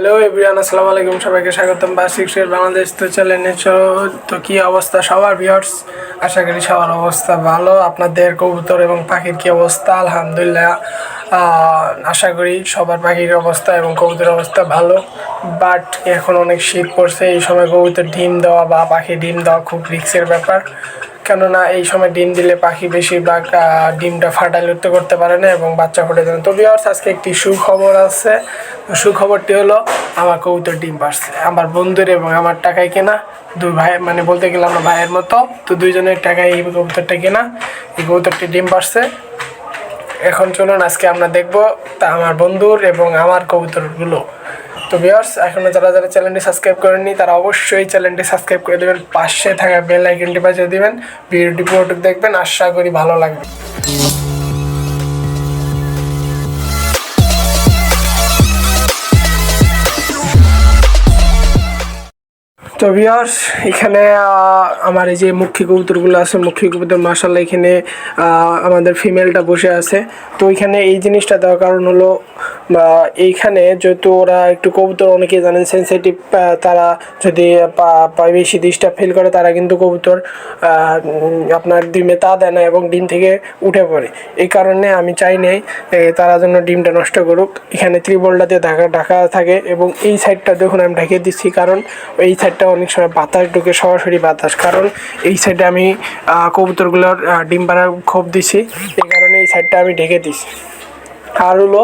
Hello everyone, আসসালামু আলাইকুম। সবাইকে স্বাগতম বার্ষিক বাংলাদেশ তো চ্যানেলে। তো কি অবস্থা সবার ভিউয়ার্স? আশা করি সবার অবস্থা ভালো। আপনাদের কবুতর এবং পাখির কি অবস্থা? আলহামদুলিল্লাহ, আশা করি সবার পাখির অবস্থা এবং কবুতরের অবস্থা ভালো। বাট এখন অনেক শীত পড়ছে, এই সময় কবুতর ডিম দেওয়া বা পাখি ডিম দেওয়া খুব রিস্কের ব্যাপার। কেননা এই সময় ডিম দিলে পাখি বেশিরভাগ ডিমটা ফাটাইল করতে পারে না এবং বাচ্চা ফুটে যাবে। তো ভিউয়ার্স, আজকে একটি সুখবর আছে। সুখবরটি হলো আমার কবুতর ডিম পারছে। আমার বন্ধুর এবং আমার টাকায় কেনা, দুই ভাই, মানে বলতে গেলে আমরা ভাইয়ের মতো। তো দুইজনের টাকায় এই কবুতরটা কেনা, এই কবুতরটি ডিম পারছে। এখন চলুন আজকে আমরা দেখবো তা আমার বন্ধুর এবং আমার কবুতরগুলো। তো ভিউয়ার্স, এখনও যারা যারা চ্যানেলটি সাবস্ক্রাইব করেননি তারা অবশ্যই চ্যানেলটি সাবস্ক্রাইব করে দেবেন, পাশে থাকা বেল আইকনটি বাজিয়ে দেবেন, ভিডিওটি পুরোটুকু দেখবেন, আশা করি ভালো লাগবে। তো ভিউয়ার্স, এখানে আমার এই যে মুখ্য কবুতরগুলো আছে, মুখ্য কবুতর মাশাআল্লাহ এখানে আমাদের ফিমেলটা বসে আছে। তো এখানে এই জিনিসটা দেওয়ার কারণ হলো এইখানে যেহেতু ওরা একটু কবুতর অনেকেই জানেন সেন্সিটিভ, তারা যদি বেশি ডিস্টার্ব ফিল করে তারা কিন্তু কবুতর আপনার ডিমে তা দেয় না এবং ডিম থেকে উঠে পড়ে। এই কারণে আমি চাই নাই তারা যেন ডিমটা নষ্ট করুক। এখানে ত্রিবলটা দিয়ে ঢাকা থাকে এবং এই সাইডটা দেখুন আমি ঢেকে দিচ্ছি, কারণ এই সাইডটা অনেক সময় বাতাস ঢুকে, সরাসরি বাতাস, কারণ এই সাইডে আমি কবুতরগুলোর ডিম পাড়ার খোপ দিছি, এই কারণে এই সাইডটা আমি ঢেকে দিছি। আর হলো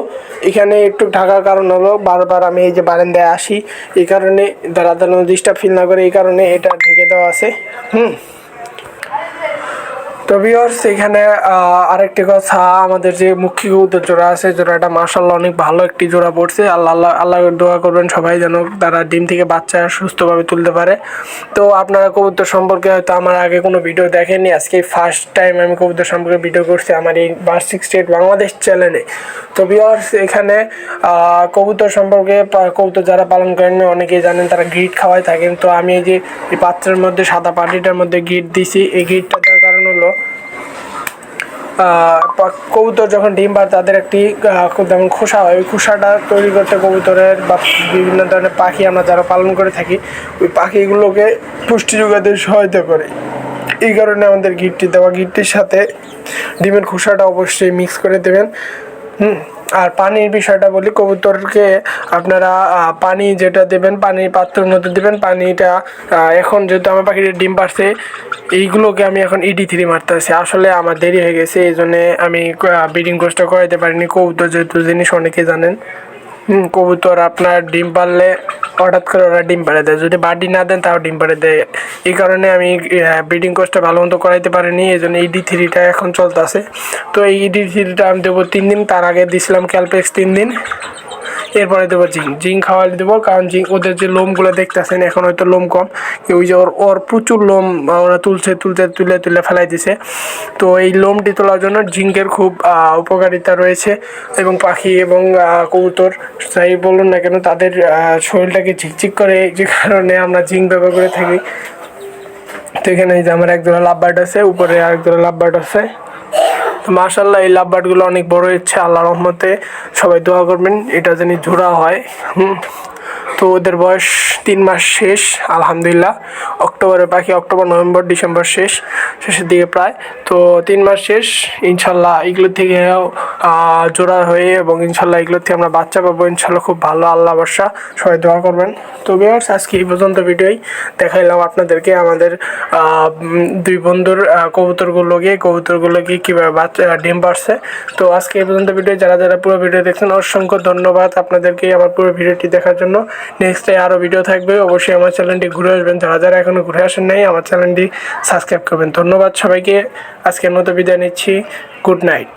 এখানে একটু ঢাকার কারণ হলো বারবার আমি এই যে বারান্দায় আসি, এই কারণে তারা যেন ডিস্টার্ব ফিল না করে, এই কারণে এটা ঢেকে দেওয়া আছে। তো ভিউয়ার্স, এখানে আরেকটি কথা, আমাদের যে মুখ্য কবুতর জোড়া আছে, জোড়াটা মাশাআল্লাহ অনেক ভালো একটি জোড়া পড়ছে। আল্লাহ দোয়া করবেন সবাই যেন তারা ডিম থেকে বাচ্চা সুস্থভাবে তুলতে পারে। তো আপনারা কবুতর সম্পর্কে হয়তো আমার আগে কোনো ভিডিও দেখেননি, আজকে ফার্স্ট টাইম আমি কবুতর সম্পর্কে ভিডিও করছি আমার এই বার্ষিক বাংলাদেশ চ্যানেলে। তো ভিউয়ার্স, এখানে কবুতর সম্পর্কে, কবুতর যারা পালন করেন অনেকেই জানেন, তারা গিট খাওয়াই থাকেন। তো আমি এই যে এই পাত্রের মধ্যে, সাদা পাটিটার মধ্যে গিট দিছি। এই গিটটা দেওয়ার কারণ হলো কবুতর যখন ডিম পাড়ে তাদের একটি যেমন খোসা হয়, ওই খোসাটা তৈরি করতে কবুতরের বা বিভিন্ন ধরনের পাখি আমরা যারা পালন করে থাকি, ওই পাখিগুলোকে পুষ্টি যোগাতে সহায়তা করে। এই কারণে আমাদের গিটটি দেওয়া। গিটটির সাথে ডিমের খোসাটা অবশ্যই মিক্স করে দেবেন। আর পানির বিষয়টা বলি, কবুতরকে আপনারা পানি যেটা দেবেন, পানির পাত্রের মধ্যে দেবেন। পানিটা এখন যেহেতু আমার পাখির ডিম পারছে, এইগুলোকে আমি এখন ED3 মারতেছি। আসলে আমার দেরি হয়ে গেছে, এই জন্যে আমি ব্রিডিং কোর্সটা করাইতে পারিনি। কবুতর যেহেতু জিনিস অনেকে জানেন, কবুতর আপনার ডিম পারলে হঠাৎ করে ওরা ডিম পাড়ে দেয়, যদি বাড়ি না দেন তাও ডিম পাড়ে দেয়। এই কারণে আমি ব্রিডিং কোর্সটা ভালো মতো করাইতে পারিনি, এই জন্য ED3টা এখন চলতেছে। তো এই ED3টা আমি দেবো 3 দিন, তার আগে দিয়েছিলাম ক্যালপেক্স 3 দিন, এরপরে দেবো জিঙ্ক খাওয়ালে দেবো। কারণ ওদের যে লোমগুলো দেখতেছেন এখন হয়তো লোম কম, ওই যে ওর প্রচুর লোম ওরা তুলে ফেলাই দিছে। তো এই লোমটি তোলার জন্য জিঙ্কের খুব উপকারিতা রয়েছে এবং পাখি এবং কবুতর যাই বলুন না কেন তাদের শরীরটাকে ঝিকঝিক করে, যে কারণে আমরা জিঙ্ক ব্যবহার করে থাকি। তো এখানে এই যে আমার এক জোড়া লাভবার্ড আছে, উপরে আরেক জোড়া লাভবার্ড আছে। তো মাশাআল্লাহ এই লাভবার্ডগুলো অনেক বড় হচ্ছে, আল্লাহর রহমতে। সবাই দোয়া করবেন এটা যেন জোড়া হয়। তো ওদের বয়স 3 মাস শেষ আলহামদুলিল্লাহ। অক্টোবরের পাখি, অক্টোবর নভেম্বর ডিসেম্বর শেষের দিকে প্রায়। তো 3 মাস শেষ, ইনশাল্লাহ এগুলো থেকে জোড়া হয়ে এবং ইনশাল্লাহ এগুলো থেকে আমরা বাচ্চা পাবো ইনশাল্লাহ। খুব ভালো, আল্লাহ ভরসা, সবাই দোয়া করবেন। তো ভিউয়ার্স, আজকে এই পর্যন্ত ভিডিওই দেখাইলাম আপনাদেরকে আমাদের দুই বন্ধুর কবুতরগুলোকে কীভাবে বাচ্চা ডিম পারছে। তো আজকে এই পর্যন্ত ভিডিও, যারা যারা পুরো ভিডিও দেখছেন অসংখ্য ধন্যবাদ আপনাদেরকে আমার পুরো ভিডিওটি দেখার জন্য। নেক্সট আরও ভিডিও থাকবে, অবশ্যই আমার চ্যানেলটি ঘুরে আসবেন। যারা যারা এখনও ঘুরে আসেন নাই আমার চ্যানেলটি সাবস্ক্রাইব করবেন। ধন্যবাদ সবাইকে, আজকের মতো বিদায় নিচ্ছি। Good night.